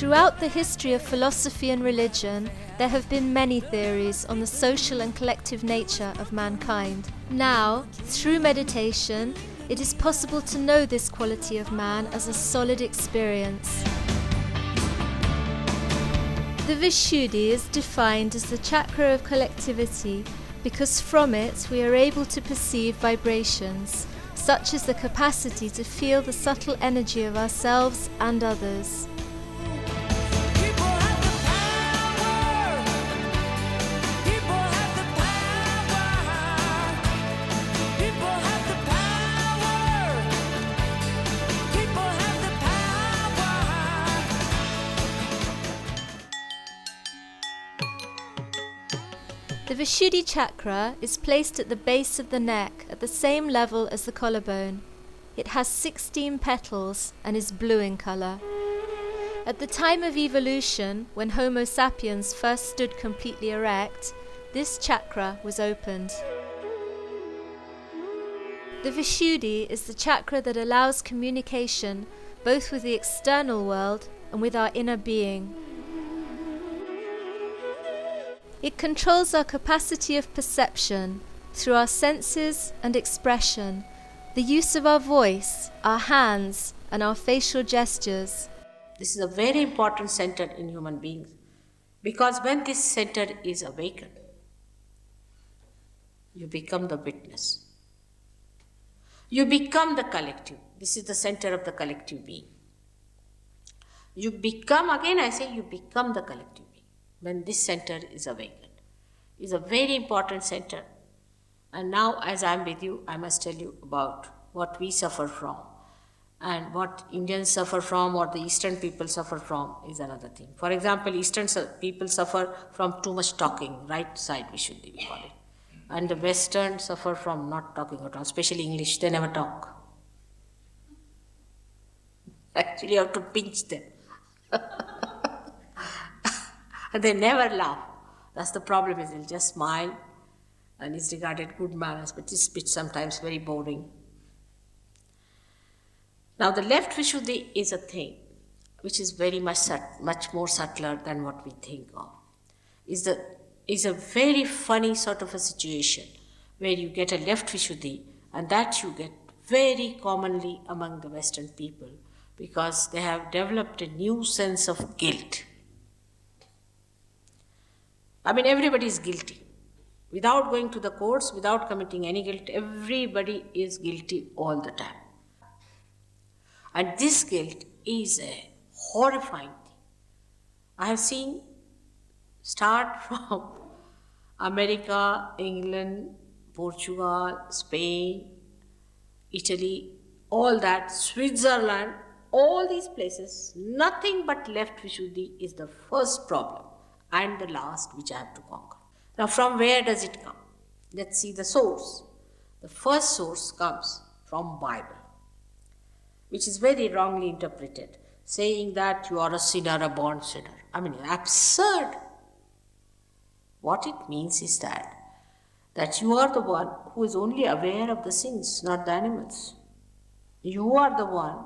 Throughout the history of philosophy and religion, there have been many theories on the social and collective nature of mankind. Now, through meditation, it is possible to know this quality of man as a solid experience. The Vishuddhi is defined as the chakra of collectivity because from it we are able to perceive vibrations, such as the capacity to feel the subtle energy of ourselves and others. The Vishuddhi chakra is placed at the base of the neck at the same level as the collarbone. It has 16 petals and is blue in colour. At the time of evolution, when Homo sapiens first stood completely erect, this chakra was opened. The Vishuddhi is the chakra that allows communication both with the external world and with our inner being. It controls our capacity of perception through our senses and expression, the use of our voice, our hands, and our facial gestures. This is a very important center in human beings because when this center is awakened, you become the witness. You become the collective. This is the center of the collective being. You become, again I say, you become the collective being when this center is awakened. It's a very important center. And now as I am with you, I must tell you about what we suffer from. And what Indians suffer from or the Eastern people suffer from is another thing. For example, Eastern people suffer from too much talking, right side Vishuddhi we call it. And the Western suffer from not talking at all, especially English, they never talk. Actually, you have to pinch them. They never laugh. That's the problem, is they'll just smile and it's regarded good manners, but this speech sometimes very boring. Now the left Vishuddhi is a thing which is very much more subtler than what we think of. Is a very funny sort of a situation where you get a left Vishuddhi, and that you get very commonly among the Western people because they have developed a new sense of guilt. I mean, everybody is guilty. Without going to the courts, without committing any guilt, everybody is guilty all the time. And this guilt is a horrifying thing. I have seen start from America, England, Portugal, Spain, Italy, all that, Switzerland, all these places, nothing but left Vishuddhi is the first problem and the last which I have to conquer. Now from where does it come? Let's see the source. The first source comes from Bible, which is very wrongly interpreted, saying that you are a sinner, a born sinner. I mean, absurd. What it means is that you are the one who is only aware of the sins, not the animals. You are the one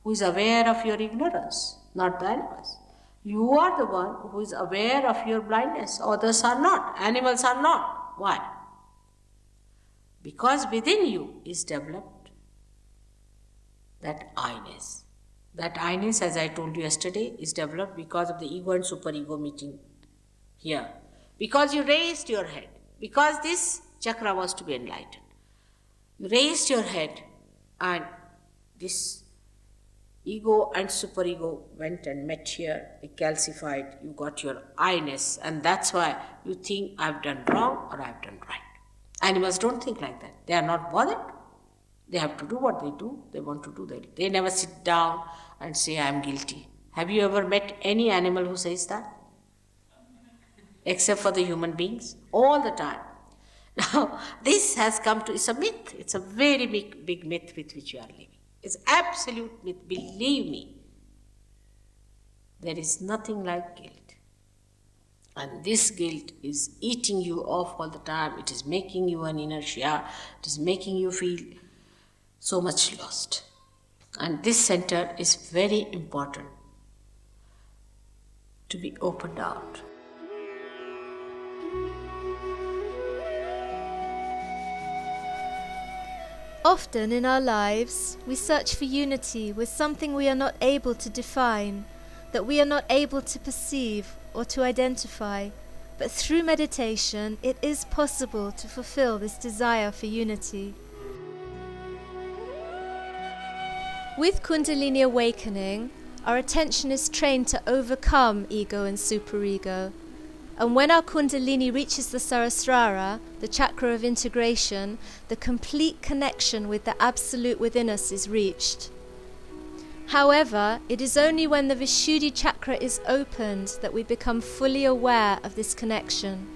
who is aware of your ignorance, not the animals. You are the one who is aware of your blindness. Others are not. Animals are not. Why? Because within you is developed that I-ness. That I-ness, as I told you yesterday, is developed because of the ego and superego meeting here. Because you raised your head. Because this chakra was to be enlightened. You raised your head and this ego and superego went and met here, they calcified, you got your I-ness, and that's why you think I've done wrong or I've done right. Animals don't think like that. They are not bothered. They have to do what they do. They want to do that. They never sit down and say, I'm guilty. Have you ever met any animal who says that? Except for the human beings? All the time. Now, this has come to, it's a myth. It's a very big myth with which you are living. It's absolute myth. Believe me. There is nothing like guilt. And this guilt is eating you off all the time. It is making you an inertia. It is making you feel so much lost. And this center is very important. to be opened out. Often in our lives, we search for unity with something we are not able to define, that we are not able to perceive or to identify. But through meditation, it is possible to fulfill this desire for unity. With Kundalini awakening, our attention is trained to overcome ego and superego. And when our Kundalini reaches the Sahasrara, the chakra of integration, the complete connection with the Absolute within us is reached. However, it is only when the Vishuddhi chakra is opened that we become fully aware of this connection.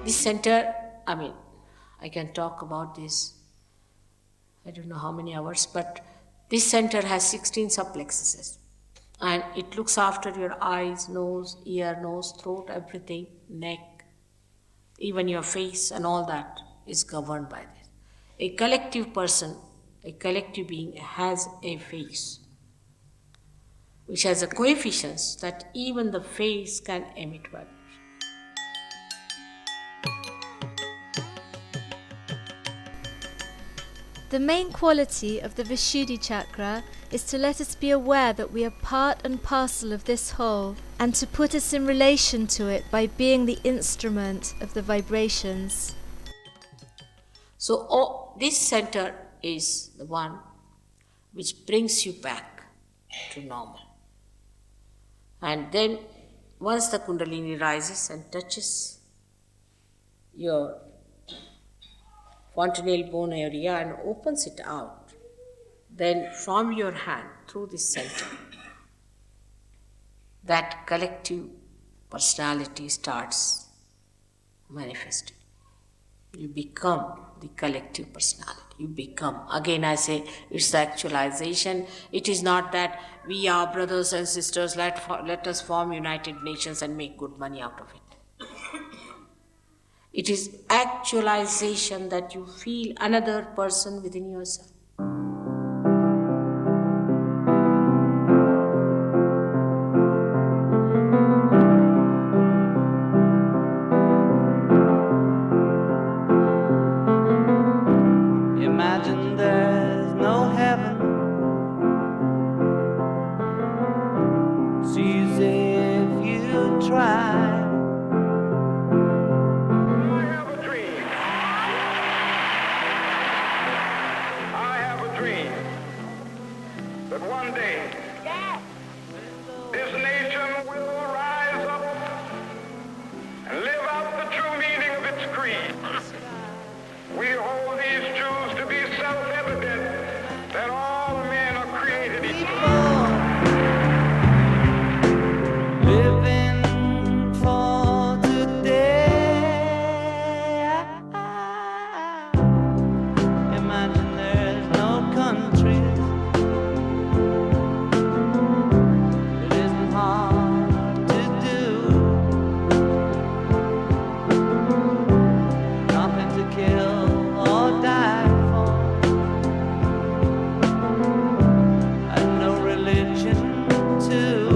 This center, I can talk about this, I don't know how many hours, but this center has 16 subplexuses, and it looks after your eyes, nose, ear, nose, throat, everything, neck, even your face, and all that is governed by this. A collective person, a collective being has a face which has a coefficient that even the face can emit vibration. The main quality of the Vishuddhi chakra is to let us be aware that we are part and parcel of this whole, and to put us in relation to it by being the instrument of the vibrations. So this center is the one which brings you back to normal. And then once the Kundalini rises and touches your fontanelle bone area and opens it out, then from your hand through this center, that collective personality starts manifesting. You become the collective personality. You become. Again I say, it's the actualization. It is not that we are brothers and sisters, let us form United Nations and make good money out of it. It is actualization that you feel another person within yourself. Imagine there's no heaven. It's easy if you try. That one day, this nation will rise up and live out the true meaning of its creed. We hold these truths to be self-evident, that all men are created equal. Living for today. Imagine there's no countries. It isn't hard to do. Nothing to kill or die for. And no religion too.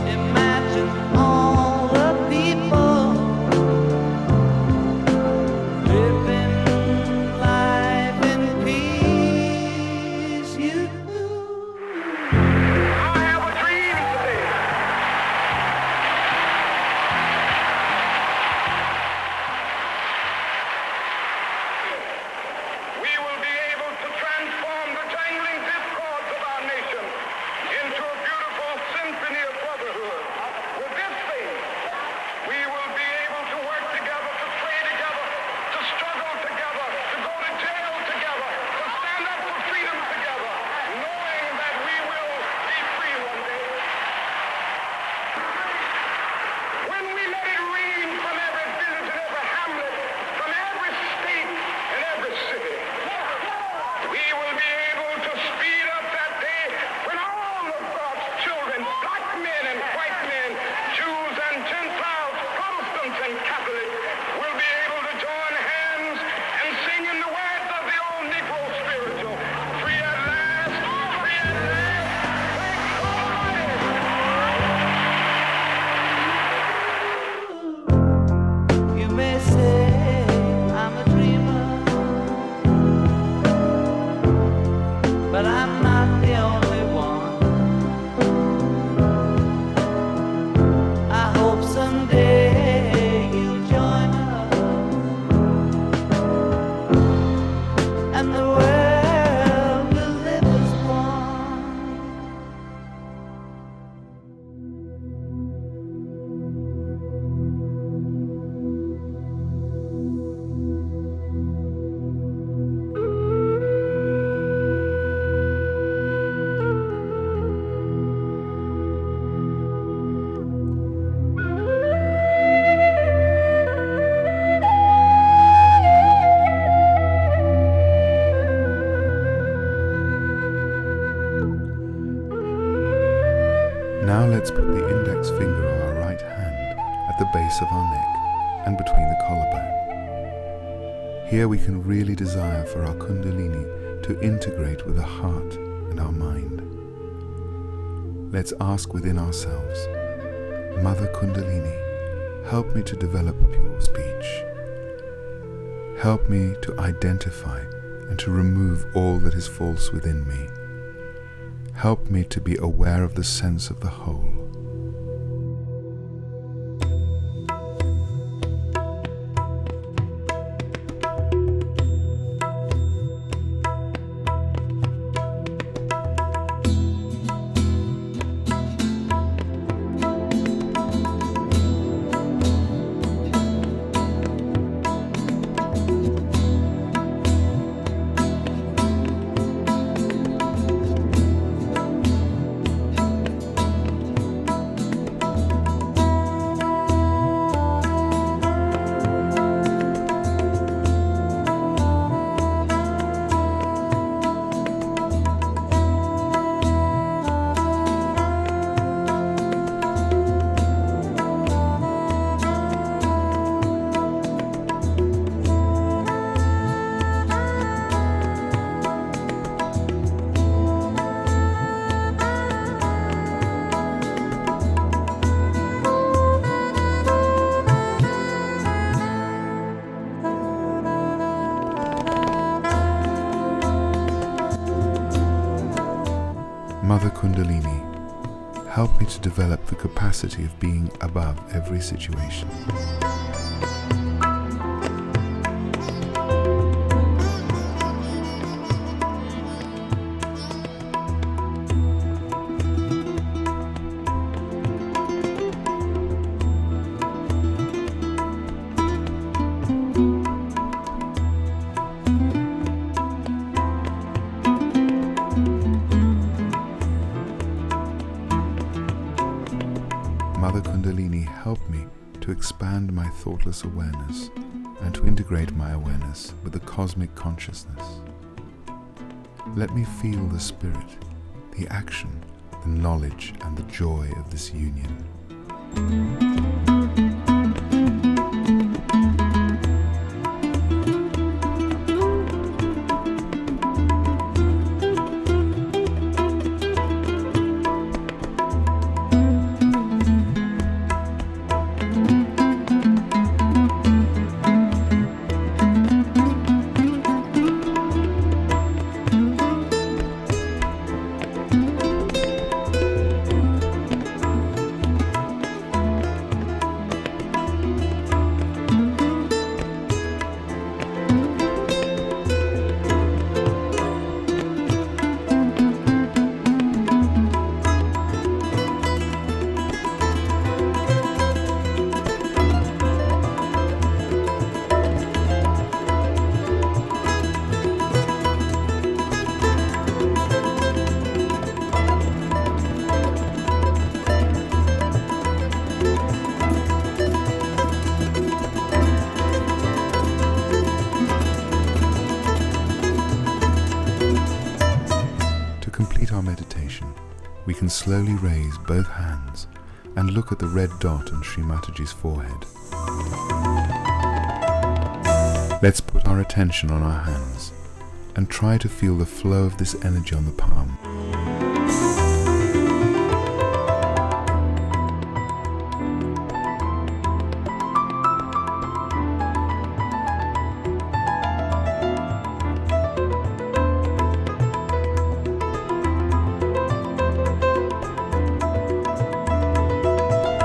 Imagine all the people living life in peace. I have a dream today. neck and between the collarbone. Here we can really desire for our Kundalini to integrate with the heart and our mind. Let's ask within ourselves, Mother Kundalini, help me to develop pure speech. Help me to identify and to remove all that is false within me. Help me to be aware of the sense of the whole. Mother Kundalini, help me to develop the capacity of being above every situation. Mother Kundalini, help me to expand my thoughtless awareness and to integrate my awareness with the cosmic consciousness. Let me feel the spirit, the action, the knowledge and the joy of this union. Our meditation, we can slowly raise both hands and look at the red dot on Sri Mataji's forehead. Let's put our attention on our hands and try to feel the flow of this energy on the palm.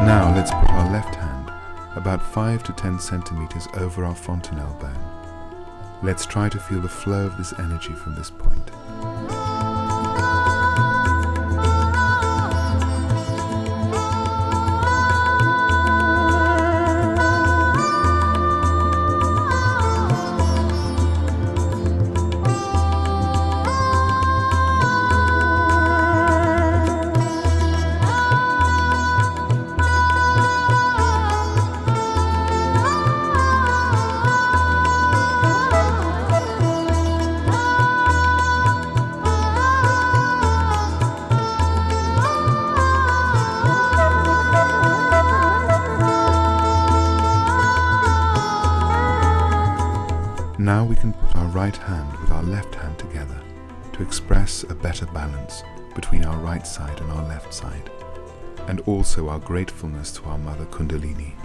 Now let's put our left hand about 5 to 10 centimeters over our fontanelle bone. Let's try to feel the flow of this energy from this point. Now we can put our right hand with our left hand together to express a better balance between our right side and our left side, and also our gratefulness to our Mother Kundalini.